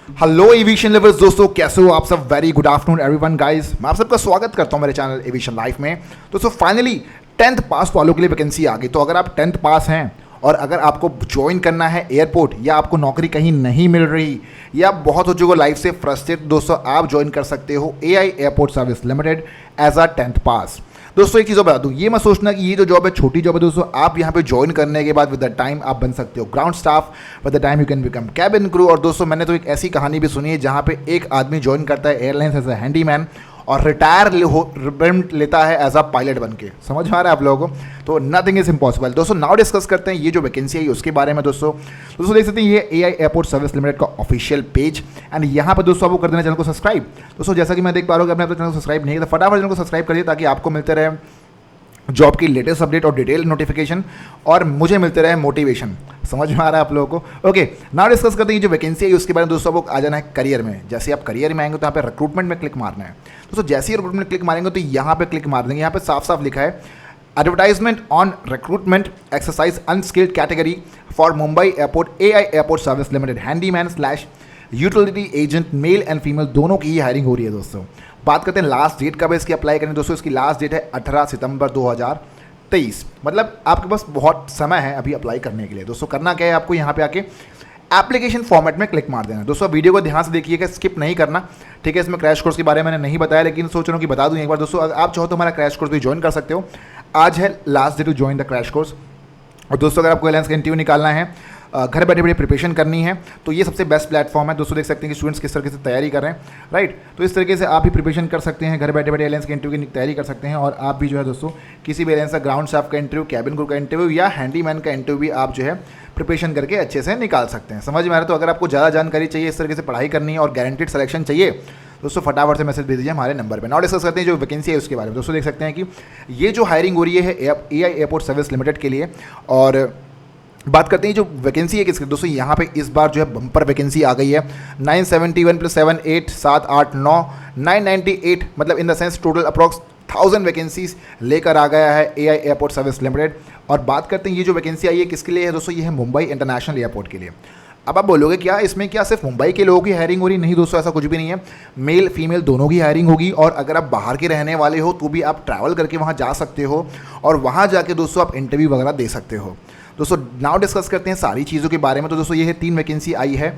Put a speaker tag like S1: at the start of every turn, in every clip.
S1: Hello aviation lovers दोस्तों, कैसे हो आप सब। Very good afternoon everyone guys, मैं आप सबका स्वागत करता हूं मेरे चैनल एविएशन लाइफ में। दोस्तों फाइनली 10th पास वालों के लिए वैकेंसी आ गई। तो अगर आप 10th पास हैं और अगर आपको ज्वाइन करना है एयरपोर्ट, या आपको नौकरी कहीं नहीं मिल रही, या बहुत हो चुके हो लाइफ से फ्रस्ट्रेट, दोस्तों आप ज्वाइन कर सकते हो AI airport service limited as a 10th pass. दोस्तों एक चीज़ बता दूं, ये मत सोचना कि ये जो जॉब है छोटी जॉब है। दोस्तों आप यहाँ पे ज्वाइन करने के बाद विद द टाइम आप बन सकते हो ground staff, with the time you can become cabin crew. और दोस्तों मैंने तो एक ऐसी कहानी भी सुनी है जहाँ पे एक आदमी ज्वाइन करता है एयरलाइंस एज अ हैंडीमैन और रिटायर लेता है एज अ पायलट बन के। समझ में आ रहा है आप लोगों को। तो नथिंग इज इम्पॉसिबल। दोस्तों नाउ डिस्कस करते हैं ये जो वैकेंसी है उसके बारे में। दोस्तों देख सकते हैं ये एआई एयरपोर्ट सर्विस लिमिटेड का ऑफिशियल पेज, एंड यहाँ पर दोस्तों आपको कर देना चैनल को सब्सक्राइब। दोस्तों जैसा कि मैं देख पा रहा हूँ कि आपने अपने चैनल को सब्सक्राइब नहीं किया, तो फटाफट चैनल को सब्सक्राइब करिए ताकि आपको मिलते रहे जॉब की लेटेस्ट अपडेट और डिटेल नोटिफिकेशन, और मुझे मिलते रहे मोटिवेशन। समझ में आ रहा है आप लोगों को। ओके नाउ डिस्कस करते हैं जो वैकेंसी है उसके बारे में। दोस्तों आपको आ जाना है करियर में। जैसे आप करियर में आएंगे तो यहाँ पे रिक्रूटमेंट में क्लिक मारना है। दोस्तों जैसे ही रिक्रूटमेंट क्लिक मारेंगे तो यहाँ पे क्लिक मार देंगे। यहाँ पे साफ साफ लिखा है advertisement on recruitment exercise unskilled category for Mumbai airport AI airport service limited handyman slash utility agent, male and female दोनों की ही हायरिंग हो रही है। दोस्तों बात करते हैं लास्ट डेट कब है इसकी अप्लाई करनी। दोस्तों इसकी लास्ट डेट है 18 सितंबर 2023। मतलब आपके पास बहुत समय है अभी अप्लाई करने के लिए। दोस्तों करना क्या है, आपको यहाँ पे आके एप्लीकेशन फॉर्मेट में क्लिक मार देना है। दोस्तों वीडियो को ध्यान से देखिएगा, स्किप नहीं करना, ठीक है। इसमें क्रैश कोर्स के बारे में मैंने नहीं बताया, लेकिन सोच रहा हूँ कि बता दूँ एक बार। दोस्तों अगर आप चाहो तो हमारा क्रैश कोर्स भी ज्वाइन कर सकते हो। आज है last day to join the crash course. और दोस्तों अगर आपको एयरलाइंस का इंटरव्यू निकालना है, घर बैठे बैठे प्रिपरेशन करनी है, तो ये सबसे बेस्ट प्लेटफॉर्म है। दोस्तों देख सकते हैं कि स्टूडेंट्स किस तरीके से तैयारी कर रहे हैं, राइट। तो इस तरीके से आप भी प्रिपरेशन कर सकते हैं, घर बैठे बैठे एयरलाइंस के इंटरव्यू की तैयारी कर सकते हैं। और आप भी जो है दोस्तों किसी भी एयरलाइंस का ग्राउंड स्टाफ का इंटरव्यू, कैबिन क्रू का इंटरव्यू या हैंडीमैन का इंटरव्यू भी आप जो है प्रिपरेशन करके अच्छे से निकाल सकते हैं। समझ में आ रहा है। तो अगर आपको ज़्यादा जानकारी चाहिए, इस तरीके से पढ़ाई करनी है और गारंटेड सिलेक्शन चाहिए, दोस्तों फटाफट से मैसेज भेज दीजिए हमारे नंबर पे। नाउ डिस्कस करते हैं जो वैकेंसी है उसके बारे में। दोस्तों देख सकते हैं कि ये जो हायरिंग हो रही है एआई एयरपोर्ट सर्विस लिमिटेड के लिए। और बात करते हैं जो वैकेंसी है किसकी। दोस्तों यहाँ पे इस बार जो है बम्पर वैकेंसी आ गई है। 971 + 7 8 7 8 9 998, मतलब in the sense total approx 1000 vacancies लेकर आ गया है एआई एयरपोर्ट सर्विस लिमिटेड। और बात करते हैं ये जो वैकेंसी आई है किसके लिए है। दोस्तों ये है मुंबई इंटरनेशनल एयरपोर्ट के लिए। अब आप बोलोगे क्या इसमें क्या सिर्फ मुंबई के लोगों की हायरिंग हो रही? नहीं दोस्तों, ऐसा कुछ भी नहीं है। मेल फीमेल दोनों की हायरिंग होगी। और अगर आप बाहर के रहने वाले हो तो भी आप ट्रैवल करके वहाँ जा सकते हो और वहाँ जाके दोस्तों आप इंटरव्यू वगैरह दे सकते हो। दोस्तों नाउ डिस्कस करते हैं सारी चीज़ों के बारे में। तो दोस्तों ये है 3 वैकेंसी आई है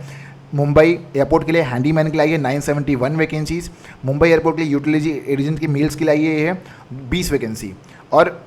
S1: मुंबई एयरपोर्ट के लिए, हैंडीमैन के लिए आई है 971 वैकेंसीज। मुंबई एयरपोर्ट के लिए यूटिलिटी एजेंट की मेल्स के लिए ये है 20 वैकेंसी। और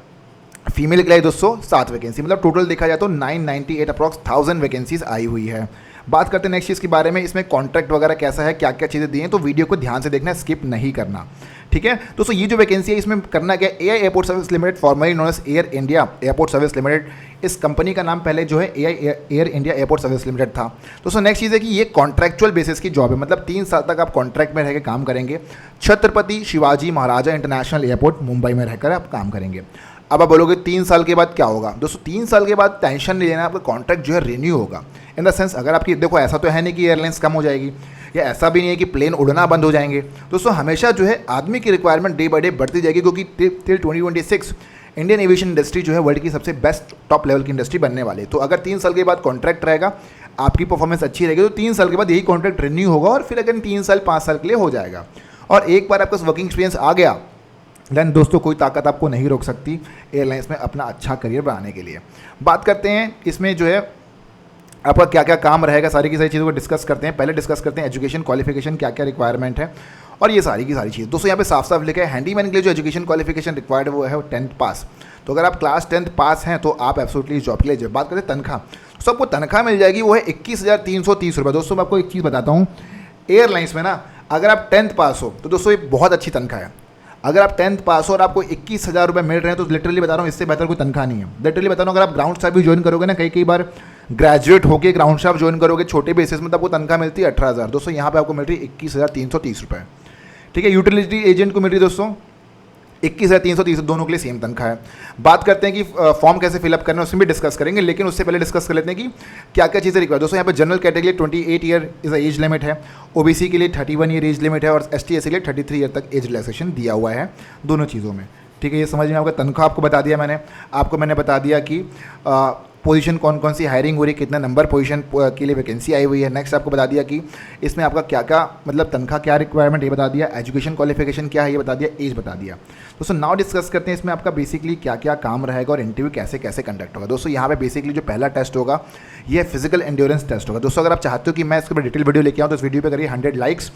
S1: फीमेल के लिए दोस्तों 7 वैकेंसी। मतलब टोटल देखा जाए तो 998 अप्रॉक्स 1000 वैकेंसीज आई हुई है। बात करते हैं नेक्स्ट चीज़ के बारे में, इसमें कॉन्ट्रैक्ट वगैरह कैसा है, क्या क्या चीज़ें दी हैं, तो वीडियो को ध्यान से देखना, स्किप नहीं करना, ठीक है। दोस्तों ये जो वैकेंसी है इसमें करना क्या है, AI airport service limited formerly known as air India airport service limited, इस कंपनी का नाम पहले जो है air India airport service limited था। दोस्तों नेक्स्ट चीज़ है कि ये कॉन्ट्रैक्चुअल बेसिस की जॉब है। मतलब 3 साल तक आप कॉन्ट्रैक्ट में रहकर काम करेंगे। छत्रपति शिवाजी महाराजा इंटरनेशनल एयरपोर्ट मुंबई में रहकर आप काम करेंगे। अब आप बोलोगे 3 साल के बाद क्या होगा। दोस्तों 3 साल के बाद टेंशन नहीं लेना, आपका कॉन्ट्रैक्ट जो है रिन्यू होगा। इन द सेंस अगर आपकी, देखो ऐसा तो है नहीं कि एयरलाइंस कम हो जाएगी, या ऐसा भी नहीं है कि प्लेन उड़ना बंद हो जाएंगे। दोस्तों हमेशा जो है आदमी की रिक्वायरमेंट डे बाय डे बढ़ती जाएगी, क्योंकि टिल 2026 इंडियन एविएशन इंडस्ट्री जो है वर्ल्ड की सबसे बेस्ट टॉप लेवल की इंडस्ट्री बनने वाली है। तो अगर 3 साल के बाद कॉन्ट्रैक्ट रहेगा, आपकी परफॉर्मेंस अच्छी रहेगी, तो 3 साल के बाद यही कॉन्ट्रैक्ट रिन्यू होगा और फिर अगर 3 साल 5 साल के लिए हो जाएगा। और एक बार आपका वर्किंग एक्सपीरियंस आ गया, देन दोस्तों कोई ताकत आपको नहीं रोक सकती एयरलाइंस में अपना अच्छा करियर बनाने के लिए। बात करते हैं इसमें जो है आपका क्या क्या काम रहेगा, सारी की सारी चीज़ों को डिस्कस करते हैं। पहले डिस्कस करते हैं एजुकेशन क्वालिफिकेशन, क्या क्या रिक्वायरमेंट है और ये सारी की सारी चीज़। दोस्तों यहाँ पे साफ साफ लिखा है हैंडीमैन के लिए जो एजुकेशन क्वालिफिकेशन रिक्वायर्ड वो है 10th पास। तो अगर आप क्लास 10th पास हैं तो आप एब्सोल्युटली इस जॉब के लिए जब बात करते हैं तनख्वाह, तो सबको तनख्वाह मिल जाएगी, वो है 21,330 रुपये। दोस्तों मैं आपको एक चीज़ बताता हूँ, एयरलाइंस में ना अगर आप 10th पास हो तो दोस्तों ये बहुत अच्छी तनख्वाह है। अगर आप 10th पास हो और आपको 21,000 रुपये मिल रहे हैं तो लिटरली बता रहा हूँ इससे बेहतर कोई तनख्वाह नहीं है। लिटरली बता रहा हूँ, अगर आप ग्राउंड स्टाफ भी ज्वाइन करोगे ना, कई बार ग्रेजुएट होकर ग्राउंड स्टाफ ज्वाइन करोगे छोटे बेसिस में, तब आपको तनख्वाह मिलती है 18,000। दोस्तों यहाँ पे आपको मिल रही है 21,330 रुपये, ठीक है। यूटिलिटी एजेंट को मिल रही है दोस्तों 21,330, दोनों के लिए सेम तनख्वाह है। बात करते हैं कि फॉर्म कैसे फिलअप करना है, उसमें भी डिस्कस करेंगे, लेकिन उससे पहले डिस्कस कर लेते हैं कि क्या क्या चीज़ें रिक्वायर। दोस्तों यहाँ पे general category 28 year is age limit है, ओबीसी के लिए 31 ईयर एज लिमिट है, और ST SC के लिए 33 ईयर तक एज रिलैक्सेशन दिया हुआ है दोनों चीज़ों में, ठीक है। ये समझ में आपका तनख्वाह आपको बता दिया मैंने, आपको मैंने बता दिया कि पोजीशन कौन कौन सी हायरिंग हो रही है, कितना नंबर पोजीशन के लिए वैकेंसी आई हुई है। नेक्स्ट आपको बता दिया कि इसमें आपका क्या क्या मतलब तनख्वाह क्या रिक्वायरमेंट ये बता दिया, एजुकेशन क्वालिफिकेशन क्या है ये बता दिया, एज बता दिया। दोस्तों नाउ डिस्कस करते हैं इसमें आपका बेसिकली क्या क्या काम रहेगा और इंटरव्यू कैसे कैसे कंडक्ट होगा। दोस्तों यहाँ पे बेसिकली जो पहला टेस्ट होगा ये फिजिकल एंड्योरेंस टेस्ट होगा। दोस्तों अगर आप चाहते हो कि मैं इसके ऊपर डिटेल वीडियो लेके आऊँ तो इस वीडियो पे करिए 100 लाइक्स।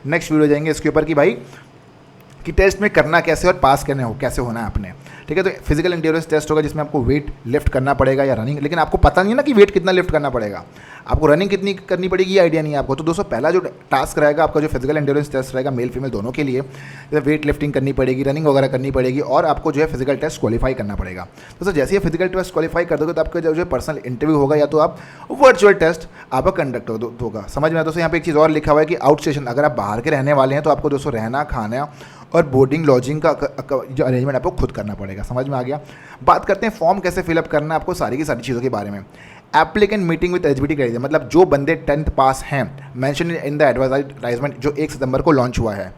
S1: नेक्स्ट वीडियो जाएंगे इसके ऊपर कि भाई कि टेस्ट में करना कैसे और पास करने हो कैसे होना है आपने, ठीक है। तो फिजिकल एंड्योरेंस टेस्ट होगा जिसमें आपको वेट लिफ्ट करना पड़ेगा या रनिंग, लेकिन आपको पता नहीं है ना कि वेट कितना लिफ्ट करना पड़ेगा, आपको रनिंग कितनी करनी पड़ेगी ये आइडिया नहीं है आपको। तो दोस्तों पहला जो टास्क रहेगा आपका जो फिजिकल एंड्योरेंस टेस्ट रहेगा मेल फीमेल दोनों के लिए, वेट लिफ्टिंग करनी पड़ेगी, रनिंग वगैरह करनी पड़ेगी और आपको जो है फिजिकल टेस्ट क्वालिफाई करना पड़ेगा। दोस्तों जैसे ही फिजिकल टेस्ट क्वालिफाई कर दोगे तो आपका जो पर्सनल इंटरव्यू होगा या तो आप वर्चुअल टेस्ट आपका कंडक्ट होगा। समझ में आता है। दोस्तों यहाँ पे एक चीज़ और लिखा हुआ है कि आउट स्टेशन, अगर आप बाहर के रहने वाले हैं तो आपको दोस्तों रहना खाना और बोर्डिंग लॉजिंग का जो अरेंजमेंट आपको खुद करना पड़ेगा। समझ में आ गया। बात करते हैं फॉर्म कैसे फिलअप करना है आपको, सारी की सारी चीज़ों के बारे में। Applicant meeting with eligibility criteria, मतलब जो बंदे 10th पास हैं, मेंशन इन द एडवर्टाइजमेंट जो 1 सितंबर को लॉन्च हुआ है,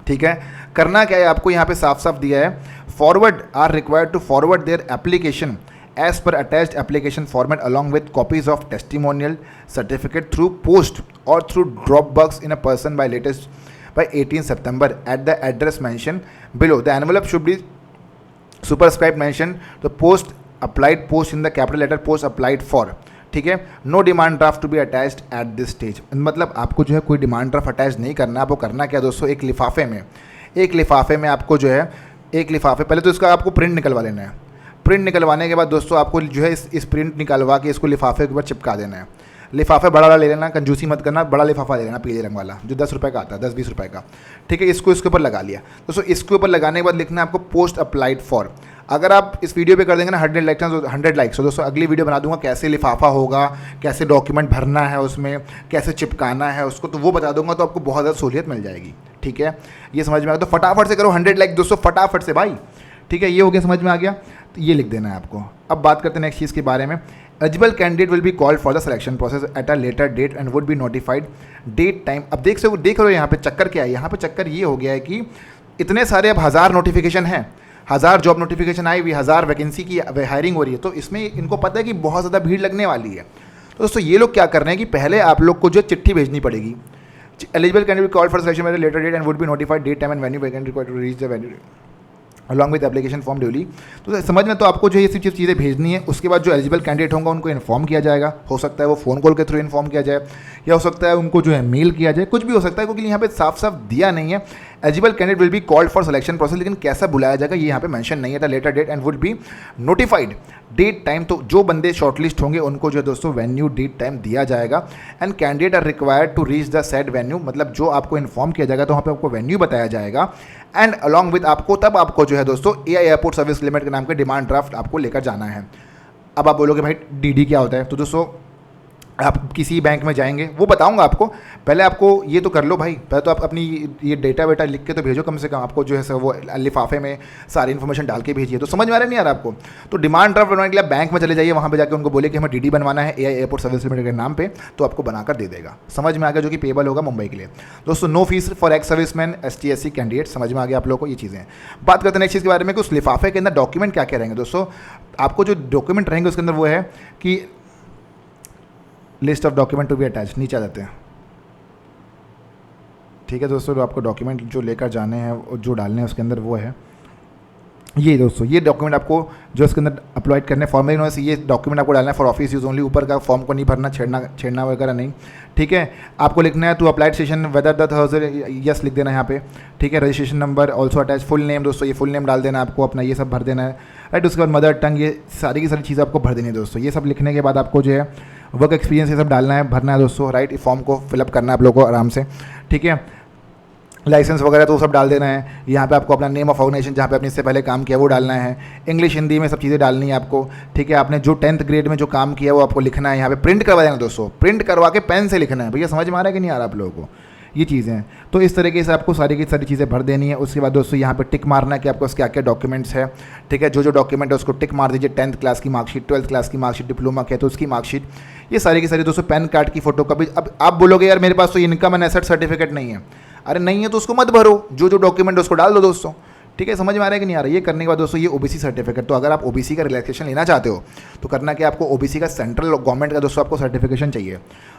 S1: ठीक है। करना क्या है आपको यहाँ पे साफ साफ दिया है, forward are required to forward their application as per attached application format along with copies of testimonial certificate through post or through Dropbox in a person by 18 September at the address mentioned below. The envelope should be superscribed mentioned the post applied post in the capital letter post applied for, ठीक है। No demand draft to be attached at this stage, मतलब आपको जो है कोई demand draft attach नहीं करना। आपको करना क्या दोस्तों, एक लिफाफे में आपको जो है एक लिफाफे पहले तो इसका आपको प्रिंट निकलवा लेना है। प्रिंट निकलवाने के बाद दोस्तों आपको जो है इस प्रिंट निकलवा के इसको लिफाफे के ऊपर चिपका देना है। लिफाफा बड़ा ले लेना, कंजूसी मत करना, बड़ा लिफाफा ले लेना पीले रंग वाला जो 10 रुपये का आता है, 10-20 रुपये का, ठीक है। इसको इसके ऊपर लगा लिया दोस्तों। इसके ऊपर लगाने के बाद लिखना है आपको पोस्ट अप्लाइड फॉर। अगर आप इस वीडियो पे कर देंगे ना 100 लाइक्स तो दोस्तों अगली वीडियो बना दूंगा कैसे लिफाफा होगा, कैसे डॉक्यूमेंट भरना है उसमें, कैसे चिपकाना है उसको, तो वो बता दूंगा। तो आपको बहुत ज़्यादा सहूलियत मिल जाएगी, ठीक है। ये समझ में आ गया। तो फटाफट से करो 100 लाइक दोस्तों, फटाफट से भाई, ठीक है। ये हो गया, समझ में आ गया। तो ये लिख देना है आपको। अब बात करते हैं नेक्स्ट चीज़ के बारे में। Eligible candidate will be called for the selection process at a later date and would be notified date time. अब देख रहे हो यहाँ पे चक्कर क्या है, यहाँ पे चक्कर ये हो गया है कि इतने सारे अब 1000 नोटिफिकेशन हैं, 1000 जॉब नोटिफिकेशन आई हुई, 1000 वैकेंसी की हायरिंग हो रही है। तो इसमें इनको पता है कि बहुत ज़्यादा भीड़ लगने वाली है। तो दोस्तों ये लोग क्या कर रहे हैं कि पहले आप लोग को जो चिट्ठी भेजनी पड़ेगी, eligible candidate called for selection at later date and would be notified date time and venue vacant required to reach the venue along with application form duly. तो समझ में, तो आपको जो ये सब चीज़ें भेजनी है। उसके बाद जो एलिजिबल कैंडिडेट होंगे उनको इन्फॉर्म किया जाएगा। हो सकता है वो फ़ोन कॉल के थ्रू इन्फॉर्म किया जाए या हो सकता है उनको जो है मेल किया जाए, कुछ भी हो सकता है, क्योंकि यहाँ पे साफ साफ दिया नहीं है eligible candidate will be called for selection process, लेकिन कैसा बुलाया जाएगा ये यहाँ पे मेंशन नहीं है। था later date and would be notified date time. तो जो बंदे शॉर्टलिस्ट होंगे उनको जो है दोस्तों वेन्यू डेट टाइम दिया जाएगा। And candidate are required to reach the said venue, मतलब जो आपको इन्फॉर्म किया जाएगा तो वहाँ पे आपको वेन्यू बताया जाएगा। एंड अलॉन्ग विद आपको तब आपको जो है दोस्तों एआई एयरपोर्ट सर्विस लिमिटेड के नाम के डिमांड ड्राफ्ट आपको लेकर जाना है। अब आप बोलोगे भाई डीडी क्या होता है, तो दोस्तों आप किसी बैंक में जाएंगे, वो बताऊंगा आपको। पहले आपको ये तो कर लो भाई, पहले तो आप अपनी ये डेटा वेटा लिख के तो भेजो कम से कम। आपको जो है सर वो लिफाफे में सारी इन्फॉर्मेशन डाल के भेजिए। तो समझ में आ रहा नहीं यार आपको। तो डिमांड ड्राफ्ट बनवाने के लिए बैंक में चले जाइए, वहाँ पे जाकर उनको बोले कि हमें डीडी बनवाना है एआई एयरपोर्ट सर्विस लिमिटेड के नाम पे, तो आपको बनाकर दे देगा। समझ में आ गया, जो कि पेबल होगा मुंबई के लिए। दोस्तों no fees for ex serviceman ST/SC candidate. समझ में आ गया आप लोगों को ये चीज़ें। बात करते हैं नेक्स्ट चीज़ के बारे में कि उस लिफाफे के अंदर डॉक्यूमेंट क्या क्या रहेंगे। दोस्तों आपको जो डॉक्यूमेंट रहेंगे उसके अंदर वो है कि list of document to be attach, नीचे आ जाते हैं, ठीक है दोस्तों। तो आपको डॉक्यूमेंट जो लेकर जाने हैं, जो डालने हैं उसके अंदर वो है ये दोस्तों। ये डॉक्यूमेंट आपको जो इसके अंदर अप्लाइड करने फॉर्म में ये डॉक्यूमेंट आपको डालना है फॉर ऑफिस यूज ओनली। ऊपर का फॉर्म को नहीं भरना, छेड़ना वगैरह नहीं, ठीक है। आपको लिखना है to applied station whether the Thursday, yes लिख देना है यहाँ पे, ठीक है। Registration number also attach, full name दोस्तों, ये फुल नेम डाल देना है आपको अपना, ये सब भर देना है, राइट। उसके बाद मदर टंग, ये सारी की सारी चीज़ें आपको भर देनी है दोस्तों। ये सब लिखने के बाद आपको जो है वर्क एक्सपीरियंस ये सब डालना है, भरना है दोस्तों, राइट। फॉर्म को फिलअप करना है आप लोगों को आराम से, ठीक है। लाइसेंस वगैरह तो सब डाल देना है। यहाँ पे आपको अपना नेम ऑफ ऑर्गेनाइजेशन जहाँ पे आपने इससे पहले काम किया वो डालना है। इंग्लिश हिंदी में सब चीज़ें डालनी है आपको, ठीक है। आपने जो 10th ग्रेड में जो काम किया वो आपको लिखना है। यहाँ पे प्रिंट करवा देना दोस्तों, प्रिंट करवा के पेन से लिखना है। भैया समझ में आ रहा है कि नहीं आ रहा आप लोगों को ये चीज़ें। तो इस तरीके से आपको सारी की सारी चीज़ें भर देनी है। उसके बाद दोस्तों यहाँ पे टिक मारना है कि आपको क्या क्या डॉक्यूमेंट्स है, ठीक है। जो डॉक्यूमेंट है उसको टिक मार दीजिए। 10th क्लास की मार्कशीट, 12th क्लास की मार्कशीट, डिप्लोमा की है तो उसकी मार्कशीट, ये सारी की सारी दोस्तों। पैन कार्ड की फोटो कभी, अब आप बोलोगे यार मेरे पास तो इनकम एंड एसेट सर्टिफिकेट नहीं है, अरे नहीं है तो उसको मत भरो, जो डॉक्यूमेंट है उसको डाल दो दोस्तों, ठीक है, समझ में आ रहा है कि नहीं आ रहा है। ये करने के बाद दोस्तों ये ओबीसी सर्टिफिकेट, तो अगर आप ओबीसी का रिलैक्सेशन लेना चाहते हो तो करना कि आपको ओबीसी का सेंट्रल गवर्नमेंट का दोस्तों आपको सर्टिफिकेशन चाहिए,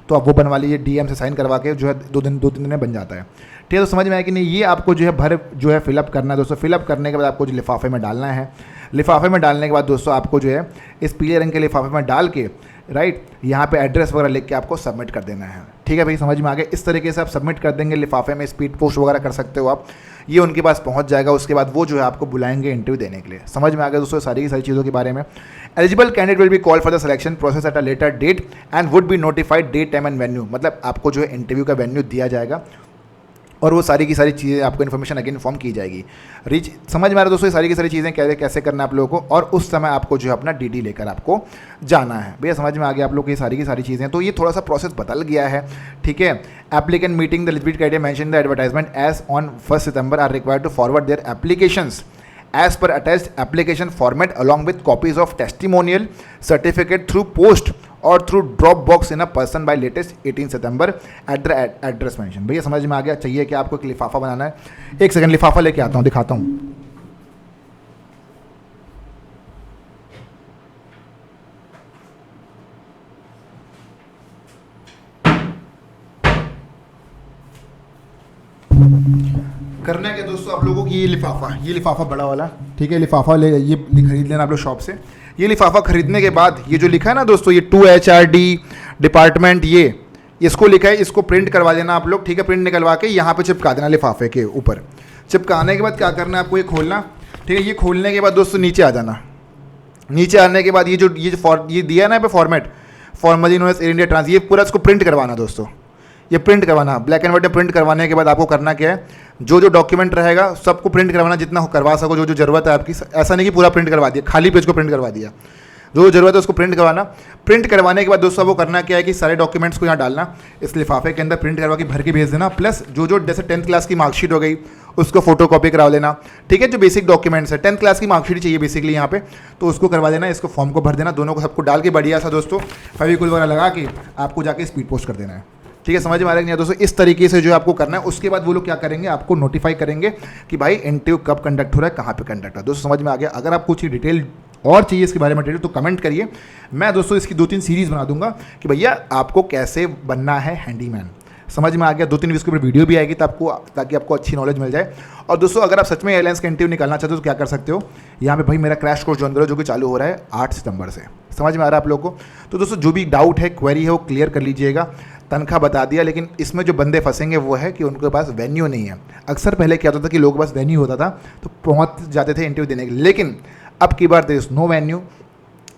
S1: तो आप वो बनवा लीजिए, डीएम से साइन करवा के जो है 2-3 दिन में बन जाता है। ठीक है, तो समझ में आया कि नहीं। ये आपको जो है फिलअप करना है दोस्तों। फिलअप करने के बाद आपको जो लिफाफे में डालना है, लिफाफे में डालने के बाद दोस्तों आपको जो है इस पीले रंग के लिफाफे में डाल के राइट यहाँ पे एड्रेस वगैरह लिख के आपको सबमिट कर देना है। ठीक है भाई, समझ में आ गया। इस तरीके से आप सबमिट कर देंगे लिफाफे में, स्पीड पोस्ट वगैरह कर सकते हो आप, ये उनके पास पहुंच जाएगा। उसके बाद वो जो है आपको बुलाएंगे इंटरव्यू देने के लिए। समझ में आ गया दोस्तों सारी की सारी चीज़ों के बारे में। Eligible candidate will be call for the selection process at a later date and would be notified date time and venue, मतलब आपको जो है इंटरव्यू का वेन्यू दिया जाएगा और वो सारी की सारी चीज़ें आपको इन्फॉर्मेशन अगेन इन्फॉर्म की जाएगी। समझ में आ रहा है दोस्तों ये सारी की सारी चीज़ें कैसे करना है आप लोगों को, और उस समय आपको जो है अपना डीडी लेकर आपको जाना है। भैया समझ में आ गया आप लोग की सारी की सारी चीज़ें। तो ये थोड़ा सा प्रोसेस बदल गया है। ठीक है, applicant meeting the eligibility criteria mention the advertisement as on 1 सितंबर are required to forward their applications as per attached application format along with copies of testimonial certificate through post or through drop box in a person by latest 18 September at the address mention। भैया समझ में आ गया। चाहिए कि आपको एक लिफाफा बनाना है। एक सेकंड लिफाफा लेके आता हूँ, दिखाता हूँ। करना है क्या दोस्तों आप लोगों की, ये लिफाफा बड़ा वाला, ठीक है, लिफाफा ये खरीद लेना आप लोग शॉप से। ये लिफाफा खरीदने के बाद ये जो लिखा है ना दोस्तों, ये 2HRD डिपार्टमेंट, ये इसको लिखा है, इसको प्रिंट करवा देना आप लोग। ठीक है, प्रिंट निकलवा के यहाँ पे चिपका देना लिफाफे के ऊपर। चिपकाने के बाद क्या करना है आपको, ये खोलना। ठीक है, ये खोलने के बाद दोस्तों नीचे आ जाना। नीचे आने के बाद ये दिया है ना पे format, formerly known as air India trans, ये पूरा इसको प्रिंट करवाना दोस्तों। ये प्रिंट करवाना, ब्लैक एंड व्हाइट में प्रिंट करवाने के बाद आपको करना क्या है, जो डॉक्यूमेंट रहेगा सबको प्रिंट करवाना, जितना करवा सको, जो ज़रूरत है आपकी। ऐसा नहीं कि पूरा प्रिंट करवा दिया, खाली पेज को प्रिंट करवा दिया, जो ज़रूरत है उसको प्रिंट करवाना। प्रिंट करवाने के बाद दोस्तों वो करना क्या है कि सारे डॉक्यूमेंट्स को यहाँ डालना, इस लिफाफे के अंदर प्रिंट करवा के भर के भेज देना। प्लस जो जैसे 10th क्लास की मार्कशीट हो गई उसको फोटो कॉपी करा लेना। ठीक है, जो बेसिक डॉक्यूमेंट्स है, 10th क्लास की मार्कशीट चाहिए बेसिकली यहाँ पे, तो उसको करवा देना। इसको फॉर्म को भर देना, दोनों को सबको डाल के बढ़िया सा दोस्तों फेविकोल वगैरह लगा के आपको जाके स्पीड पोस्ट कर देना है। ठीक है, समझ में आ रहा है दोस्तों। इस तरीके से जो आपको करना है, उसके बाद वो लोग क्या करेंगे, आपको नोटिफाई करेंगे कि भाई इंटरव्यू कब कंडक्ट हो रहा है, कहाँ पे कंडक्ट हो रहा है। दोस्तों समझ में आ गया। अगर आप कुछ डिटेल और चाहिए इसके बारे में डिटेल, तो कमेंट करिए। मैं दोस्तों इसकी 2-3 सीरीज़ बना दूंगा कि भैया आपको कैसे बनना है हैंडीमैन। समझ में आ गया। 2-3 इसके ऊपर वीडियो भी आएगी ताकि आपको अच्छी नॉलेज मिल जाए। और दोस्तों अगर आप सच में एयरलाइंस का इंटरव्यू निकालना चाहते हो तो क्या कर सकते हो, यहाँ पे भाई मेरा क्रैश कोर्स ज्वाइन करो, जो कि चालू हो रहा है 8 सितंबर से। समझ में आ रहा है आप लोगों को। तो दोस्तों जो भी डाउट है, क्वेरी है, वो क्लियर कर लीजिएगा। तनख्वाह बता दिया, लेकिन इसमें जो बंदे फंसेंगे वो है कि उनके पास वेन्यू नहीं है। अक्सर पहले क्या होता था कि लोगों के पास वेन्यू होता था तो पहुँच जाते थे इंटरव्यू देने के लिए, लेकिन अब की बार there is no venue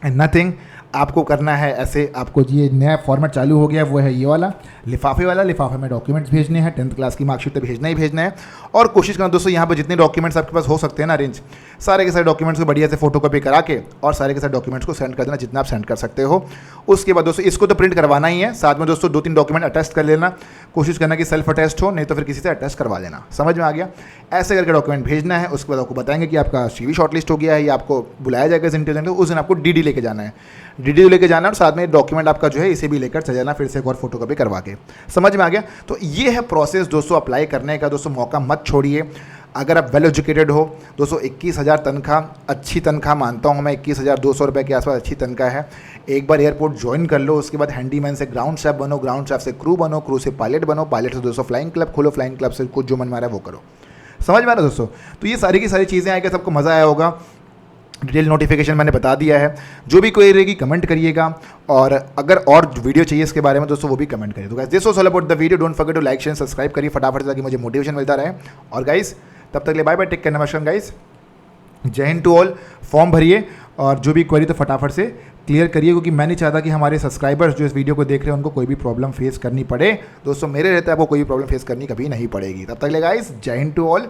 S1: and nothing. आपको करना है ऐसे, आपको ये नया फॉर्मेट चालू हो गया, वो है ये वाला लिफाफे वाला। लिफाफे में डॉक्यूमेंट्स भेजने हैं, 10th क्लास की मार्कशीट तो भेजना ही भेजना है। और कोशिश करना दोस्तों यहाँ पर जितने डॉक्यूमेंट्स आपके पास हो सकते हैं ना अरेंज, सारे के सारे डॉक्यूमेंट्स को बढ़िया से फोटोकॉपी करा के और सारे के सारे डॉक्यूमेंट्स को सेंड कर देना, जितना आप सेंड कर सकते हो। उसके बाद दोस्तों इसको तो प्रिंट करवाना ही है, साथ में दोस्तों 2-3 डॉक्यूमेंट अटेस्ट कर लेना। कोशिश करना कि सेल्फ अटेस्ट हो, नहीं तो फिर किसी से अटेस्ट करवा लेना। समझ में आ गया। ऐसे करके डॉक्यूमेंट भेजना है। उसके बाद आपको बताएंगे कि आपका CV शॉर्टलिस्ट हो गया है या आपको बुलाया जाएगा इस इंटरव्यू। उस दिन आपको DD लेके जाना है, DD लेके जाना और साथ में डॉक्यूमेंट आपका जो है इसे भी लेकर चल जाना, फिर से एक और फोटोकॉपी करवा के। समझ में आ गया। तो ये है प्रोसेस दोस्तों अप्लाई करने का। दोस्तों मौका मत छोड़िए। अगर आप वेल एजुकेटेड हो दोस्तों, 21,000 तनख्वाह, अच्छी तनख्वाह मानता हूँ मैं, 21,200 रुपये के आसपास अच्छी तनख्वाह है। एक बार एयरपोर्ट ज्वाइन कर लो, उसके बाद हैंडीमैन से ग्राउंड स्टाफ बनो, ग्राउंड स्टाफ से क्रू बनो, क्रू से पायलट बनो, पायलट से दोस्तों फ्लाइंग क्लब खोलो, फ्लाइंग क्लब से कुछ जो मन मारा है वो करो। समझ में आ रहा है दोस्तों। तो ये सारी की सारी चीज़ें आएगा, सबको मज़ा आया होगा। डिटेल नोटिफिकेशन मैंने बता दिया है। जो भी कोई रहेगी कमेंट करिएगा, और अगर और वीडियो चाहिए इसके बारे में दोस्तों वो भी कमेंट करिए। तो guys this was all about the video. Don't forget to like share subscribe करिए फटाफट से, ताकि मुझे मोटिवेशन मिलता रहे। और गाइस तब तक के लिए बाय बाय, टेक केयर, नमस्कार गाइस, जय हिंद टू ऑल। फॉर्म भरिए और जो भी क्वेरी तो फटाफट से क्लियर करिए, क्योंकि मैं नहीं चाहता कि हमारे सब्सक्राइबर्स जो इस वीडियो को देख रहे हैं उनको कोई भी प्रॉब्लम फेस करनी पड़े। दोस्तों मेरे रहते आपको कोई भी प्रॉब्लम फेस करनी कभी नहीं पड़ेगी। तब तक ले गाइस, जय हिंद टू ऑल।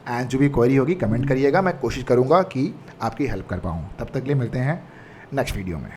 S1: एंड जो भी क्वेरी होगी कमेंट करिएगा, मैं कोशिश करूँगा कि आपकी हेल्प कर पाऊँ। तब तक ले मिलते हैं नेक्स्ट वीडियो में।